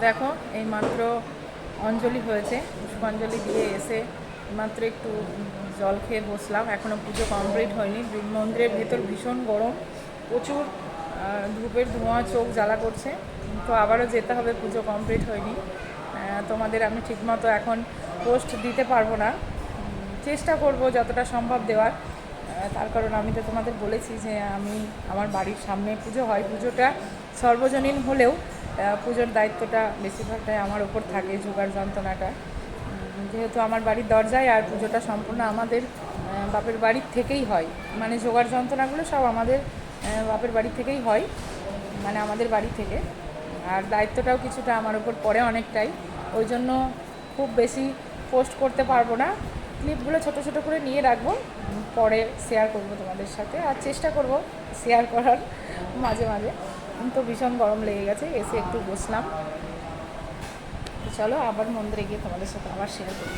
দেখো এইমাত্র অঞ্জলি হয়েছে, পুষ্পাঞ্জলি দিয়ে এসে মাত্র একটু জল খেয়ে বসলাম। এখনও পুজো কমপ্লিট হয়নি। মন্দিরের ভেতর ভীষণ গরম, প্রচুর ধূপের ধোঁয়া, চোখ জ্বালা করছে। তো আবারও যেতে হবে, পুজো কমপ্লিট হয়নি। তোমাদের আমি ঠিকমতো এখন পোস্ট দিতে পারবো না, চেষ্টা করব যতটা সম্ভব দেওয়ার। তার কারণ আমি তো তোমাদের বলেছি যে আমি আমার বাড়ির সামনে পুজো হয়, পুজোটা সর্বজনীন হলেও পুজোর দায়িত্বটা বেশিরভাগটাই আমার ওপর থাকে, জোগাড় যন্ত্রণাটা। যেহেতু আমার বাড়ির দরজায়, আর পুজোটা সম্পূর্ণ আমাদের বাপের বাড়ির থেকেই হয়, মানে জোগাড় যন্ত্রণাগুলো সব আমাদের বাপের বাড়ি থেকেই হয়, মানে আমাদের বাড়ি থেকে। আর দায়িত্বটাও কিছুটা আমার ওপর পড়ে অনেকটাই, ওই জন্য খুব বেশি পোস্ট করতে পারবো না। ক্লিপগুলো ছোট ছোট করে নিয়ে রাখবো, পরে শেয়ার করব তোমাদের সাথে, আর চেষ্টা করব শেয়ার করার মাঝে মাঝে। তো ভীষণ গরম লেগে গেছে, এসে একটু বসলাম। চলো আবার মন্দিরে গিয়ে তোমাদের সাথে আবার শেয়ার করি।